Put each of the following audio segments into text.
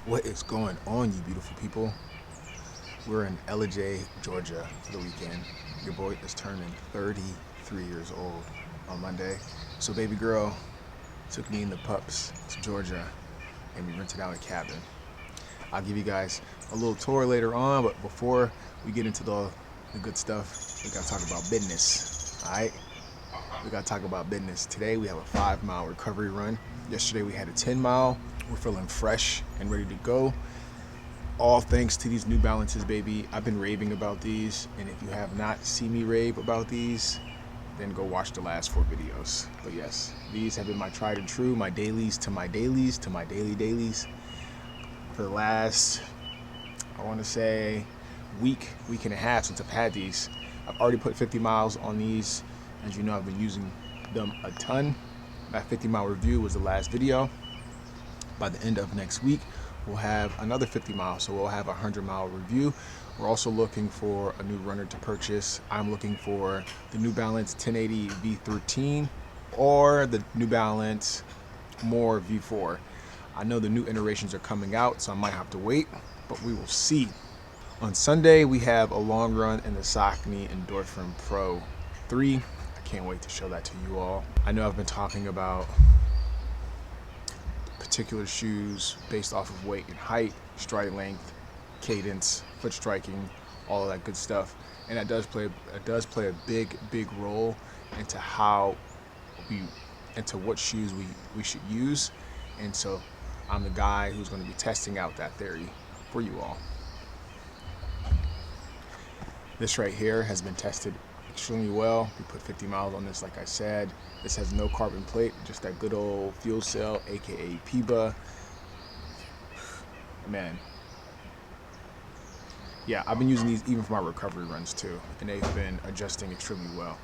What is going on, you beautiful people? We're in Ellijay, Georgia for the weekend. Your boy is turning 33 years old on Monday. So baby girl took me and the pups to Georgia and we rented out a cabin. I'll give you guys a little tour later on, but before we get into the good stuff, we gotta talk about business, all right? We gotta talk about business. Today we have a 5-mile recovery run. Yesterday we had a 10-mile. We're feeling fresh and ready to go. All thanks to these New Balances, baby. I've been raving about these, and if you have not seen me rave about these, then go watch the last 4 videos. But yes, these have been my tried and true, my dailies to my dailies to my dailies for the last, I want to say, week and a half since I've had these. I've already put 50 miles on these. As you know, I've been using them a ton. That 50-mile review was the last video. By the end of next week, we'll have another 50 miles, so we'll have a 100-mile review. We're also looking for a new runner to purchase. I'm looking for the New Balance 1080 V13 or the New Balance More V4. I know the new iterations are coming out, so I might have to wait, but we will see. On Sunday, we have a long run in the Saucony Endorphin Pro 3. I can't wait to show that to you all. I know I've been talking about particular shoes based off of weight and height, stride length, cadence, foot striking, all of that good stuff, and that does play a big role into what shoes we should use. And so I'm the guy who's going to be testing out that theory for you all. This right here has been tested extremely well. We put 50 miles on this, like I said. This has no carbon plate, just that good old fuel cell, aka PIBA. Man, yeah, I've been using these even for my recovery runs too, and they've been adjusting extremely well.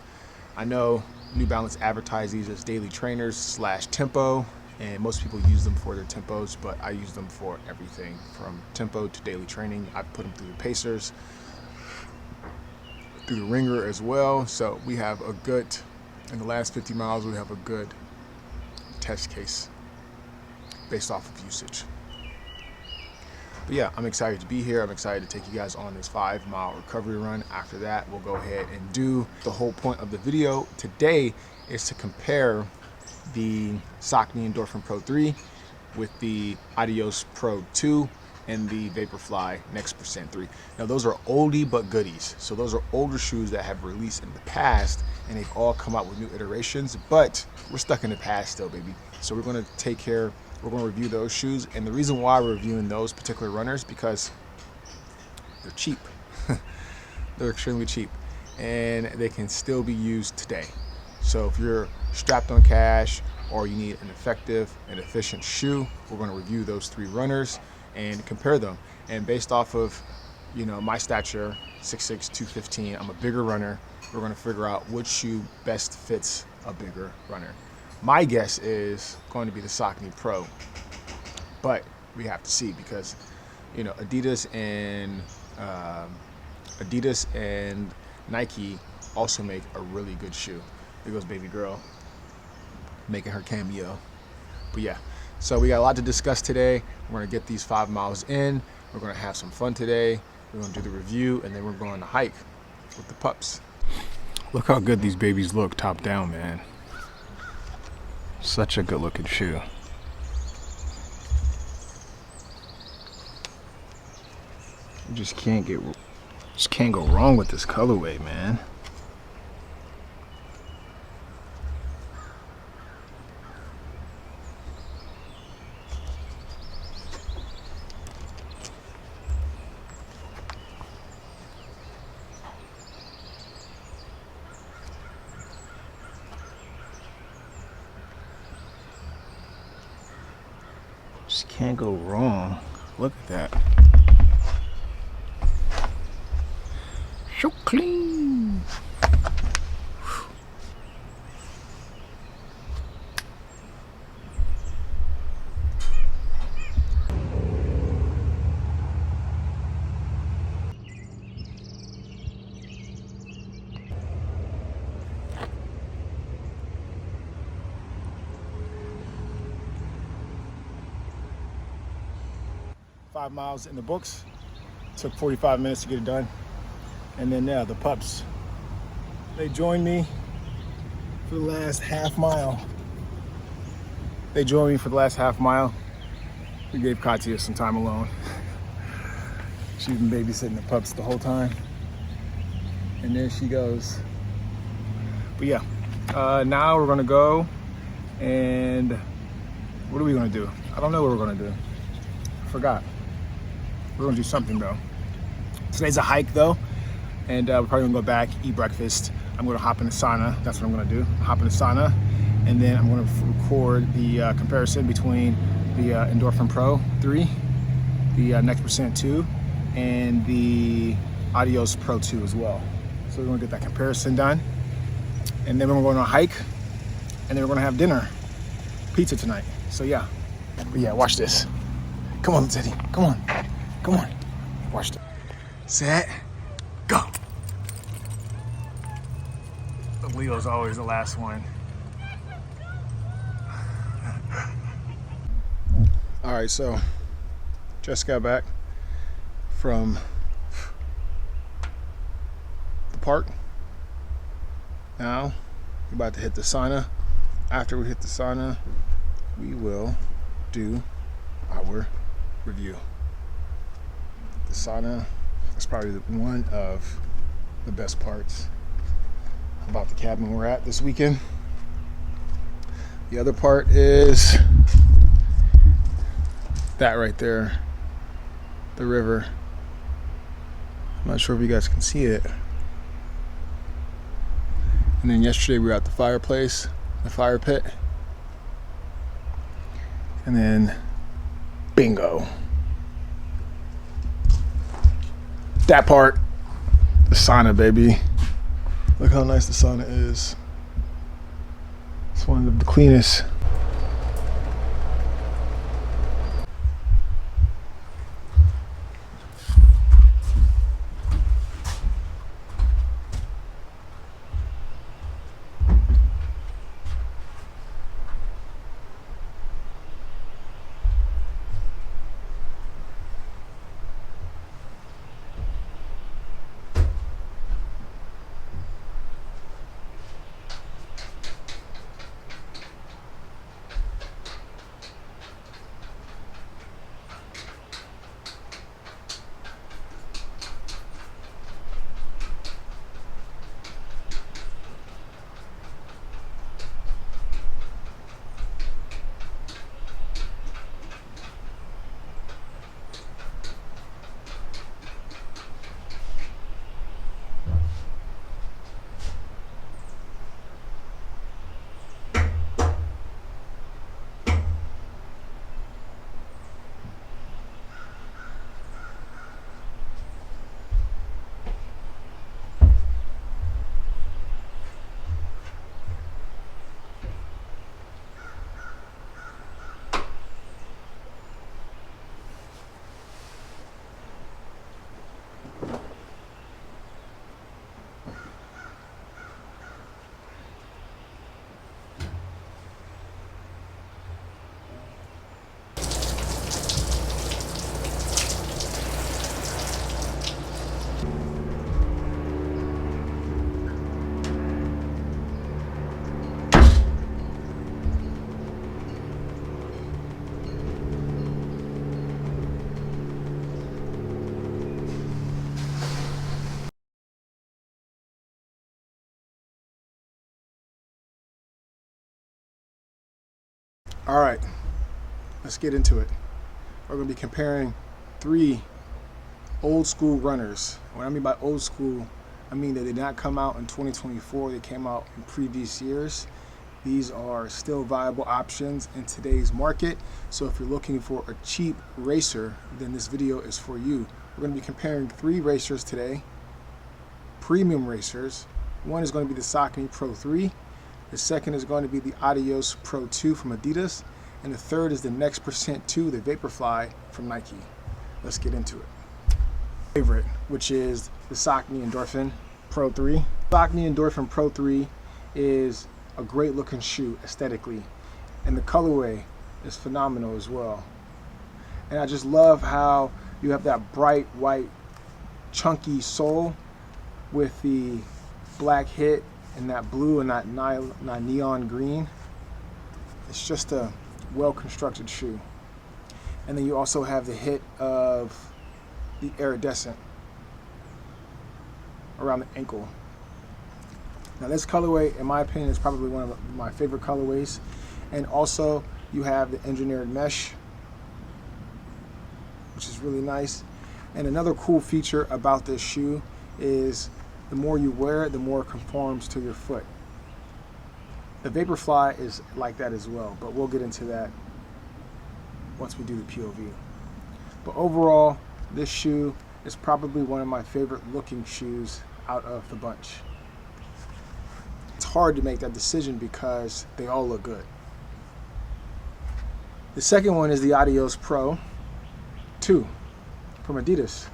I know New Balance advertise these as daily trainers / tempo, and most people use them for their tempos, but I use them for everything from tempo to daily training. I put them through the pacers, through the ringer as well. So we have a good, in the last 50 miles, we have a good test case based off of usage. But yeah, I'm excited to be here. I'm excited to take you guys on this 5-mile recovery run. After that, we'll go ahead and do the whole point of the video today is to compare the Saucony Endorphin Pro 3 with the Adios Pro 2 and the Vaporfly Next Percent 3. Now those are oldie but goodies. So those are older shoes that have released in the past, and they've all come out with new iterations, but we're stuck in the past still, baby. So we're gonna review those shoes, and the reason why we're reviewing those particular runners, because they're cheap. They're extremely cheap, and they can still be used today. So if you're strapped on cash or you need an effective and efficient shoe, we're gonna review those 3 runners and compare them. And based off of, my stature, 6'6", 215, I'm a bigger runner. We're gonna figure out which shoe best fits a bigger runner. My guess is going to be the Saucony Pro, but we have to see because, Adidas and Nike also make a really good shoe. There goes baby girl making her cameo. But yeah, so we got a lot to discuss today. We're gonna get these 5 miles in. We're gonna have some fun today. We're gonna do the review, and then we're going to hike with the pups. Look how good these babies look top down, man. Such a good looking shoe. You just can't go wrong with this colorway, man. Just can't go wrong. Look at that. So clean. 5 miles in the books. Took 45 minutes to get it done. And then yeah, the pups, they joined me for the last half mile. We gave Katya some time alone. She's been babysitting the pups the whole time. And there she goes. But yeah, now we're gonna go and what are we gonna do? I don't know what we're gonna do. I forgot. We're gonna do something though. Today's a hike though, and we're probably gonna go back, eat breakfast. I'm gonna hop in the sauna. That's what I'm gonna do. Hop in the sauna, and then I'm gonna record the comparison between the Endorphin Pro 3, the Next Percent 2, and the Adios Pro 2 as well. So we're gonna get that comparison done, and then we're gonna go on a hike, and then we're gonna have dinner, pizza tonight. So yeah, but yeah, watch this. Come on, Teddy. Come on. Watch this. Set, go. Leo's always the last one. All right, so just got back from the park. Now we're about to hit the sauna. After we hit the sauna, we will do our review. The sauna is probably one of the best parts about the cabin we're at this weekend. The other part is that right there, the river. I'm not sure if you guys can see it. And then yesterday we were at the fireplace, the fire pit. And then bingo. That part, the sauna, baby. Look how nice the sauna is. It's one of the cleanest. All right, let's get into it. We're gonna be comparing 3 old school runners. What I mean by old school, I mean that they did not come out in 2024, they came out in previous years. These are still viable options in today's market. So if you're looking for a cheap racer, then this video is for you. We're gonna be comparing 3 racers today, premium racers. One is gonna be the Saucony Pro 3. The second is going to be the Adios Pro 2 from Adidas. And the third is the Next Percent 2, the Vaporfly from Nike. Let's get into it. Favorite, which is the Saucony Endorphin Pro 3. Saucony Endorphin Pro 3 is a great looking shoe aesthetically. And the colorway is phenomenal as well. And I just love how you have that bright white chunky sole with the black hit and that blue and that neon green. It's just a well-constructed shoe. And then you also have the hit of the iridescent around the ankle. Now this colorway, in my opinion, is probably one of my favorite colorways. And also you have the engineered mesh, which is really nice. And another cool feature about this shoe is the more you wear it, the more it conforms to your foot. The Vaporfly is like that as well, but we'll get into that once we do the POV. But overall, this shoe is probably one of my favorite looking shoes out of the bunch. It's hard to make that decision because they all look good. The second one is the Adios Pro 2 from Adidas.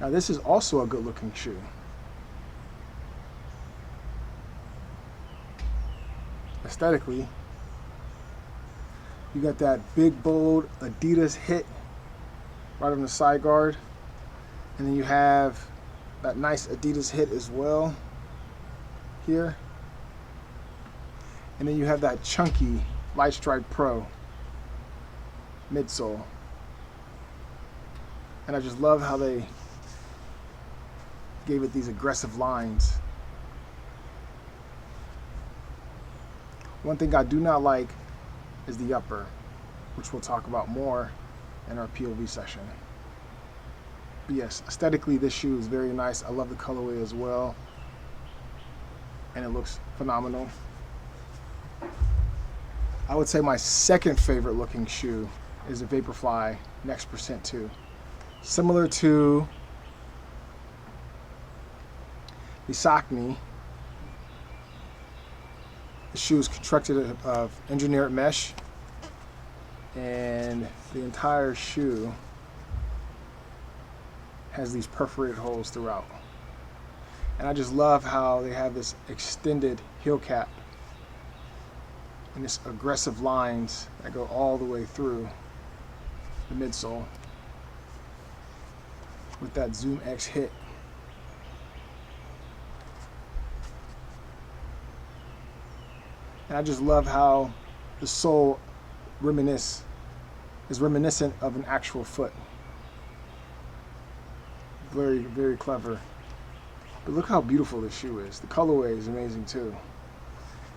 Now this is also a good looking shoe. Aesthetically, you got that big bold Adidas hit right on the side guard, and then you have that nice Adidas hit as well here, and then you have that chunky Light Strike Pro midsole. And I just love how they gave it these aggressive lines. One thing I do not like is the upper, which we'll talk about more in our POV session. But yes, aesthetically this shoe is very nice. I love the colorway as well, and it looks phenomenal. I would say my second favorite looking shoe is the Vaporfly Next Percent 2. Similar to the Saucony, the shoe is constructed of engineered mesh, and the entire shoe has these perforated holes throughout. And I just love how they have this extended heel cap and this aggressive lines that go all the way through the midsole with that Zoom X hit. And I just love how the sole is reminiscent of an actual foot. Very, very clever. But look how beautiful this shoe is. The colorway is amazing too.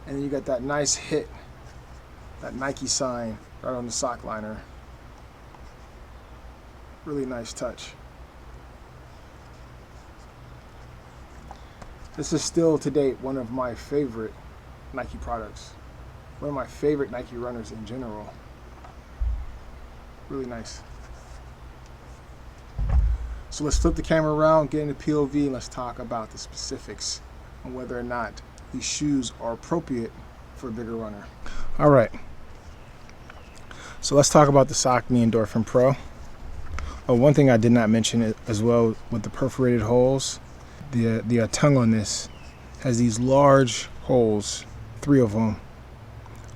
And then you got that nice hit, that Nike sign right on the sock liner. Really nice touch. This is still to date one of my favorite Nike products. One of my favorite Nike runners in general. Really nice. So let's flip the camera around, get into POV, and let's talk about the specifics on whether or not these shoes are appropriate for a bigger runner. All right. So let's talk about the Saucony Endorphin Pro. Oh, one thing I did not mention as well with the perforated holes, the tongue on this has these large holes, 3 of them.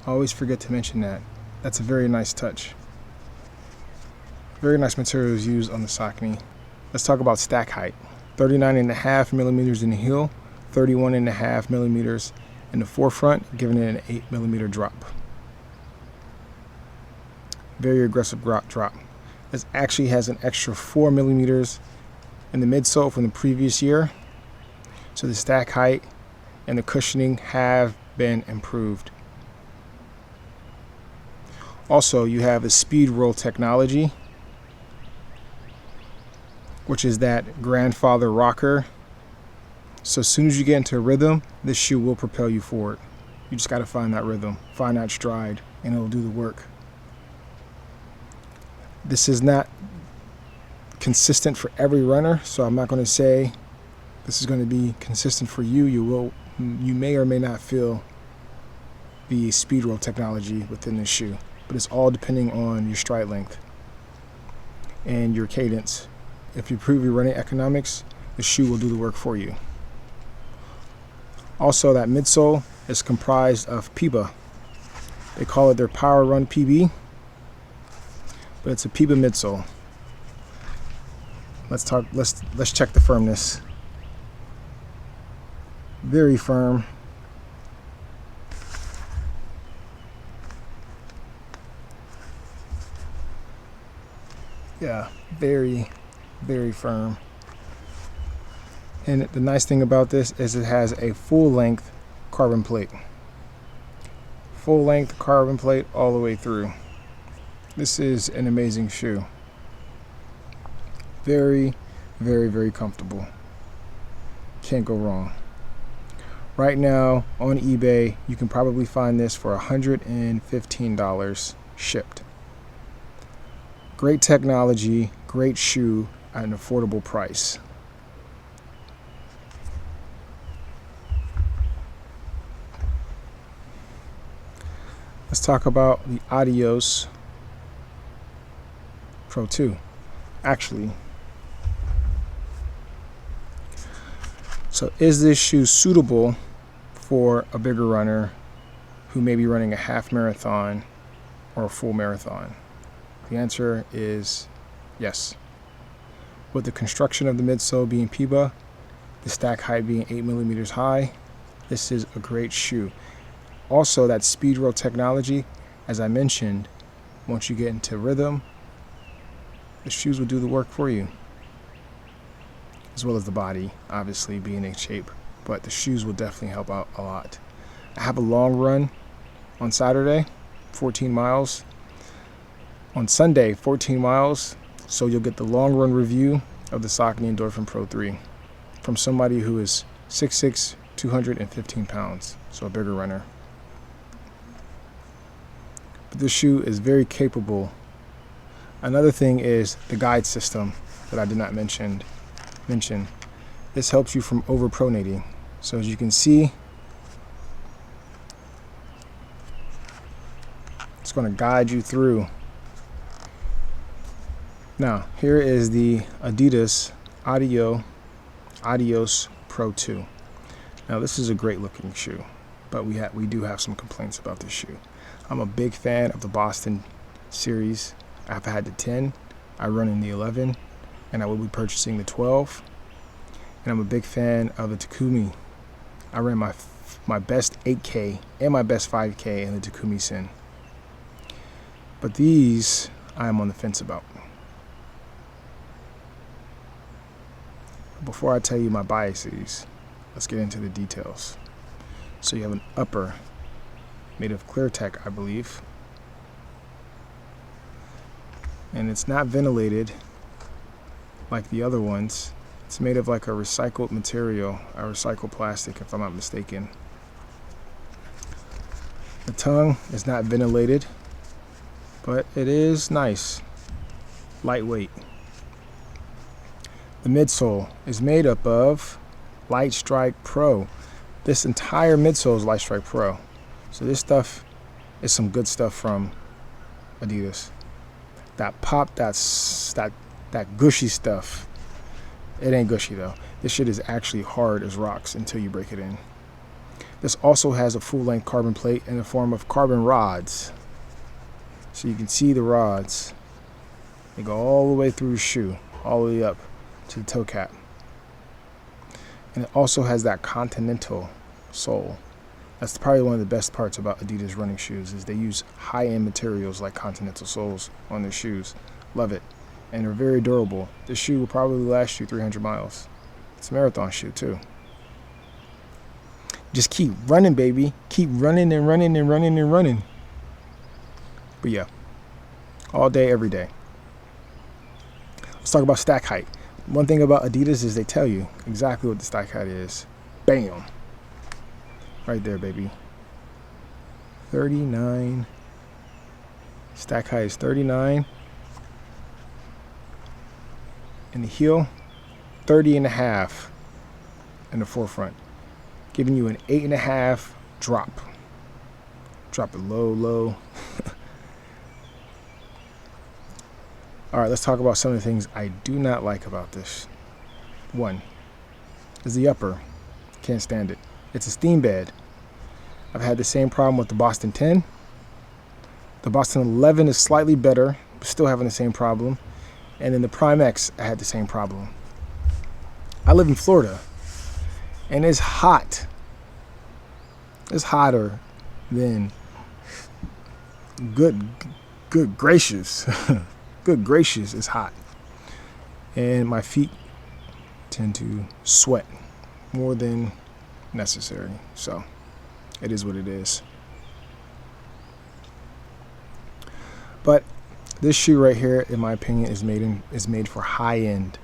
I always forget to mention that. That's a very nice touch. Very nice materials used on the Saucony. Let's talk about stack height. 39.5 millimeters in the heel, 31.5 millimeters in the forefront, giving it an 8 millimeter drop. Very aggressive drop. This actually has an extra 4 millimeters in the midsole from the previous year. So the stack height and the cushioning have been improved. Also, you have the speed roll technology, which is that grandfather rocker. So as soon as you get into a rhythm, this shoe will propel you forward. You just got to find that rhythm, find that stride, and it'll do the work. This is not consistent for every runner, so I'm not going to say this is going to be consistent for you. You may or may not feel the speed roll technology within this shoe, but it's all depending on your stride length and your cadence. If you improve your running economics, the shoe will do the work for you. Also, that midsole is comprised of PIBA. They call it their Power Run PB, but it's a Piba midsole. Let's check the firmness. Very firm. Yeah, very, very firm. And the nice thing about this is it has a full length carbon plate. Full length carbon plate all the way through. This is an amazing shoe. Very, very, very comfortable. Can't go wrong. Right now on eBay, you can probably find this for $115 shipped. Great technology, great shoe at an affordable price. Let's talk about the Oldies Pro 2. Actually, so is this shoe suitable for a bigger runner who may be running a half marathon or a full marathon? The answer is yes. With the construction of the midsole being Piba, the stack height being 8 millimeters high, this is a great shoe. Also, that speed roll technology, as I mentioned, once you get into rhythm, the shoes will do the work for you, as well as the body, obviously being in shape, but the shoes will definitely help out a lot. I have a long run on Saturday, 14 miles. On Sunday, 14 miles, so you'll get the long run review of the Saucony Endorphin Pro 3 from somebody who is 6'6", 215 pounds, so a bigger runner. But this shoe is very capable. Another thing is the guide system that I did not mention. This helps you from overpronating. So as you can see, it's going to guide you through. Now, here is the Adidas Oldies Pro 2. Now, this is a great looking shoe, but we do have some complaints about this shoe. I'm a big fan of the Boston series. I've had the 10, I run in the 11, and I will be purchasing the 12. And I'm a big fan of the Takumi. I ran my best 8K and my best 5K in the Takumi Sin. But these, I am on the fence about. Before I tell you my biases, let's get into the details. So you have an upper made of clear tech, I believe. And it's not ventilated like the other ones. It's made of like a recycled material, a recycled plastic, if I'm not mistaken. The tongue is not ventilated, but it is nice, lightweight. The midsole is made up of Light Strike Pro. This entire midsole is Light Strike Pro. So this stuff is some good stuff from Adidas. That pop, that gushy stuff. It ain't gushy though. This shit is actually hard as rocks until you break it in. This also has a full-length carbon plate in the form of carbon rods. So you can see the rods. They go all the way through the shoe, all the way up to the toe cap. And it also has that continental sole. That's probably one of the best parts about Adidas running shoes is they use high-end materials like continental soles on their shoes. Love it. And they're very durable. This shoe will probably last you 300 miles. It's a marathon shoe too. Just keep running, baby. Keep running and running and running and running. But yeah, all day, every day. Let's talk about stack height. One thing about Adidas is they tell you exactly what the stack height is. Bam. Right there, baby. 39. Stack height is 39. And the heel, 30.5 in the forefront. Giving you an 8.5 drop. Drop it low, low. All right, let's talk about some of the things I do not like about this. One is the upper. Can't stand it. It's a steam bed. I've had the same problem with the Boston 10. The Boston 11 is slightly better still having the same problem. And then the Prime X, I had the same problem. I live in Florida, and it's hot. It's hotter than good gracious. Good gracious, it's hot. And my feet tend to sweat more than necessary. So it is what it is. But this shoe right here, in my opinion, is made for high-end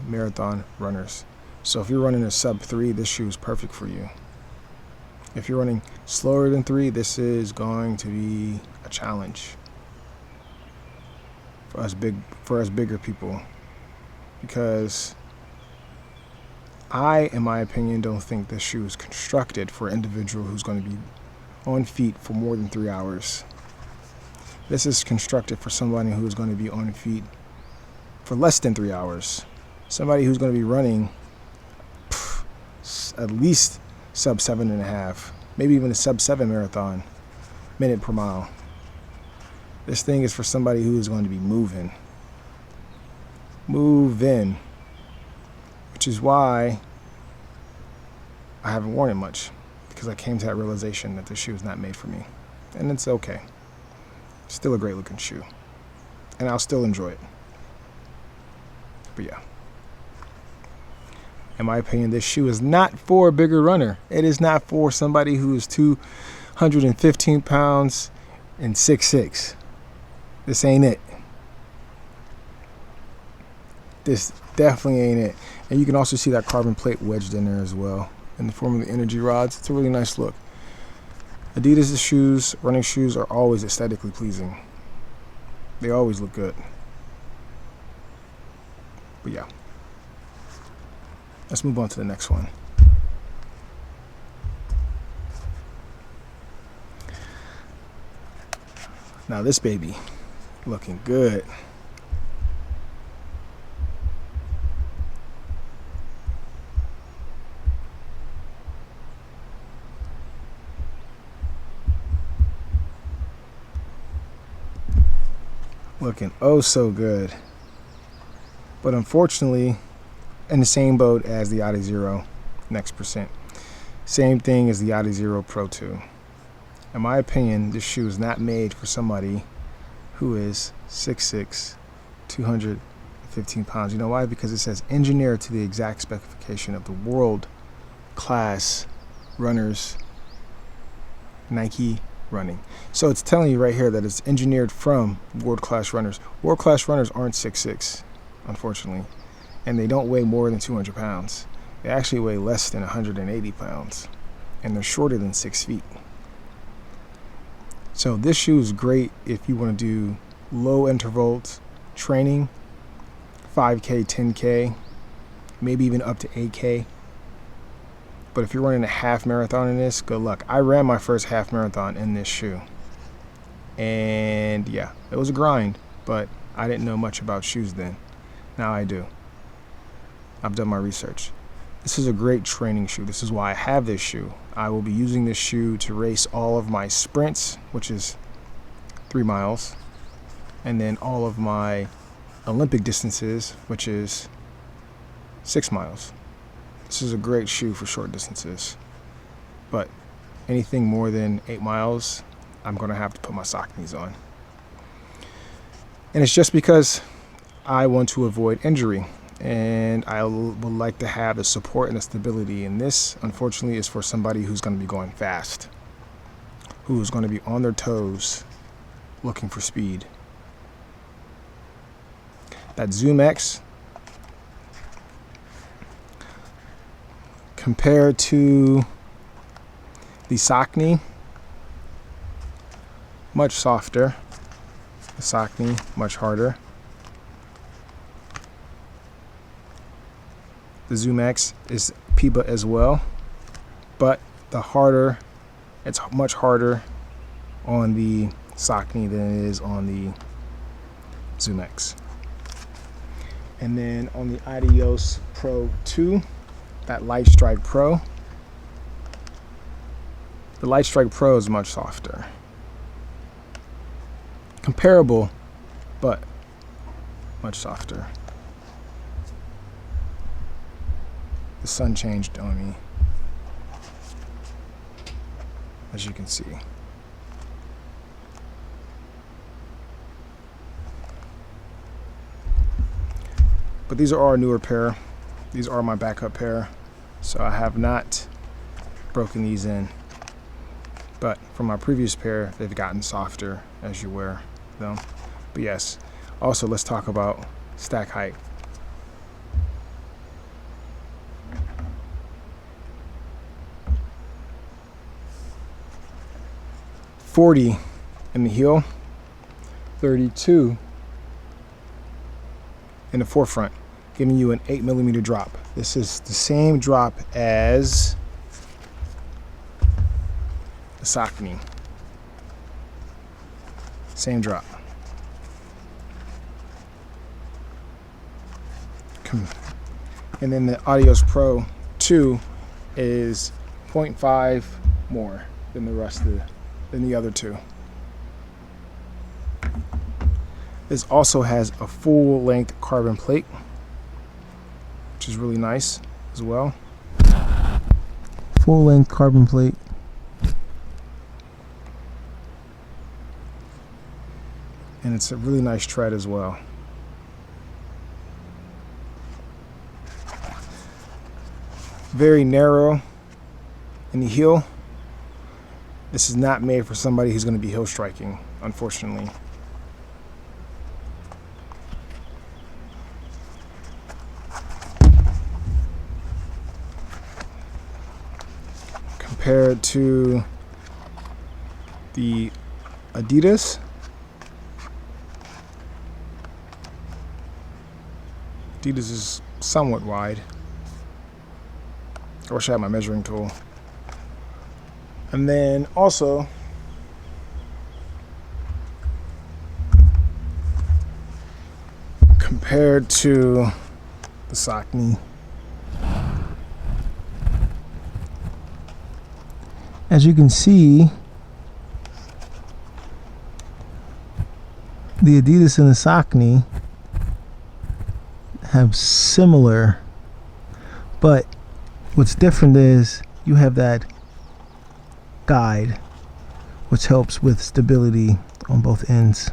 marathon runners. So if you're running a sub 3, this shoe is perfect for you. If you're running slower than 3, this is going to be a challenge for us bigger people, because I, in my opinion, don't think this shoe is constructed for an individual who's going to be on feet for more than 3 hours. This is constructed for somebody who's going to be on feet for less than 3 hours. Somebody who's going to be running at least sub 7.5, maybe even a sub 7 marathon minute per mile. This thing is for somebody who is going to be moving, which is why I haven't worn it much, because I came to that realization that this shoe is not made for me. And it's okay. Still a great looking shoe, and I'll still enjoy it. But yeah, in my opinion, this shoe is not for a bigger runner. It is not for somebody who is 215 pounds and 6'6". This ain't it. This definitely ain't it. And you can also see that carbon plate wedged in there as well, in the form of the energy rods. It's a really nice look. Adidas shoes, running shoes, are always aesthetically pleasing. They always look good. But yeah, let's move on to the next one. Now this baby, looking good. Looking oh so good. But unfortunately, in the same boat as the Adizero Next Percent. Same thing as the Adizero Pro 2. In my opinion, this shoe is not made for somebody who is 6'6", 215 pounds. You know why? Because it says engineered to the exact specification of the world class runners, Nike running. So it's telling you right here that it's engineered from world-class runners. World-class runners aren't 6'6", unfortunately, and they don't weigh more than 200 pounds. They actually weigh less than 180 pounds, and they're shorter than 6 feet. So this shoe is great if you want to do low intervals training, 5K, 10K, maybe even up to 8K. But if you're running a half marathon in this, good luck. I ran my first half marathon in this shoe. And yeah, it was a grind, but I didn't know much about shoes then. Now I do. I've done my research. This is a great training shoe. This is why I have this shoe. I will be using this shoe to race all of my sprints, which is 3 miles, and then all of my Olympic distances, which is 6 miles. This is a great shoe for short distances, but anything more than 8 miles, I'm going to have to put my sock knees on. And it's just because I want to avoid injury, and I would like to have the support and the stability. And this, unfortunately, is for somebody who's going to be going fast, who's going to be on their toes looking for speed. That Zoom X, compared to the Saucony, much softer. The Saucony, much harder. The Zoom X is PIBA as well, but it's much harder on the Saucony than it is on the Zoom X. And then on the Adios Pro 2, that Light Strike Pro, the Light Strike Pro is much softer. comparable, but much softer. The sun changed on me, as you can see. But these are our newer pair. These are my backup pair. So I have not broken these in. But from my previous pair, they've gotten softer as you wear them. But yes, also let's talk about stack height. .40 in the heel, 32 in the forefront, giving you an 8mm drop. This is the same drop as the Saucony. Same drop. And then the Oldies Pro 2 is 0.5 more than the other two. This also has a full-length carbon plate, which is really nice as well. Full-length carbon plate. And it's a really nice tread as well. Very narrow in the heel. This is not made for somebody who's going to be heel striking, unfortunately. Compared to the Adidas, Adidas is somewhat wide. I wish I had my measuring tool. And then also, compared to the Saucony, as you can see, the Adidas and the Saucony have similar, but what's different is you have that guide, which helps with stability on both ends,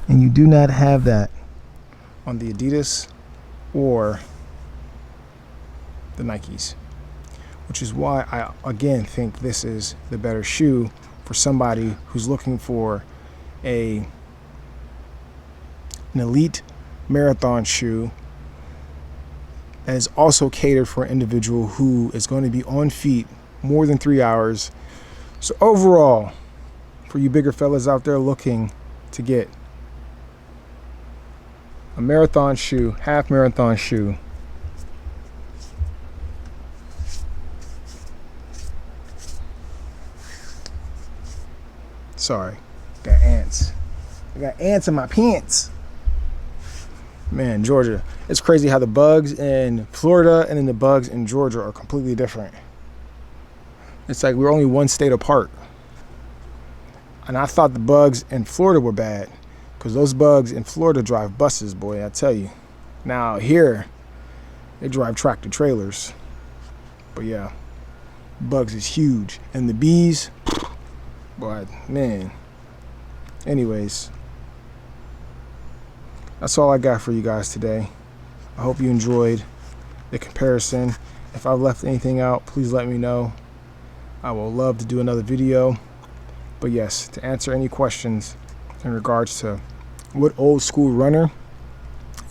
and you do not have that on the Adidas or the Nikes, which is why I again think this is the better shoe for somebody who's looking for an elite marathon shoe that is also catered for an individual who is going to be on feet more than 3 hours. So overall, for you bigger fellas out there looking to get a marathon shoe, half marathon shoe, sorry, got ants. I got ants in my pants. Man, Georgia. It's crazy how the bugs in Florida and then the bugs in Georgia are completely different. It's like we're only one state apart. And I thought the bugs in Florida were bad, because those bugs in Florida drive buses, boy, I tell you. Now here, they drive tractor trailers. But yeah, bugs is huge. And the bees, boy, man. Anyways, that's all I got for you guys today. I hope you enjoyed the comparison. If I've left anything out, please let me know. I will love to do another video. But yes, to answer any questions in regards to what old school runner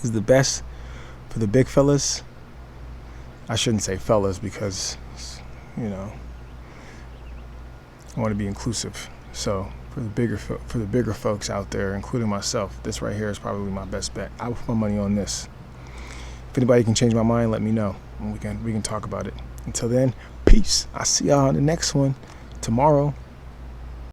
is the best for the big fellas, I shouldn't say fellas because, you know, I want to be inclusive. So for the bigger folks out there, including myself, this right here is probably my best bet. I will put my money on this. If anybody can change my mind, let me know, and we can talk about it. Until then, peace. I'll see y'all on the next one tomorrow.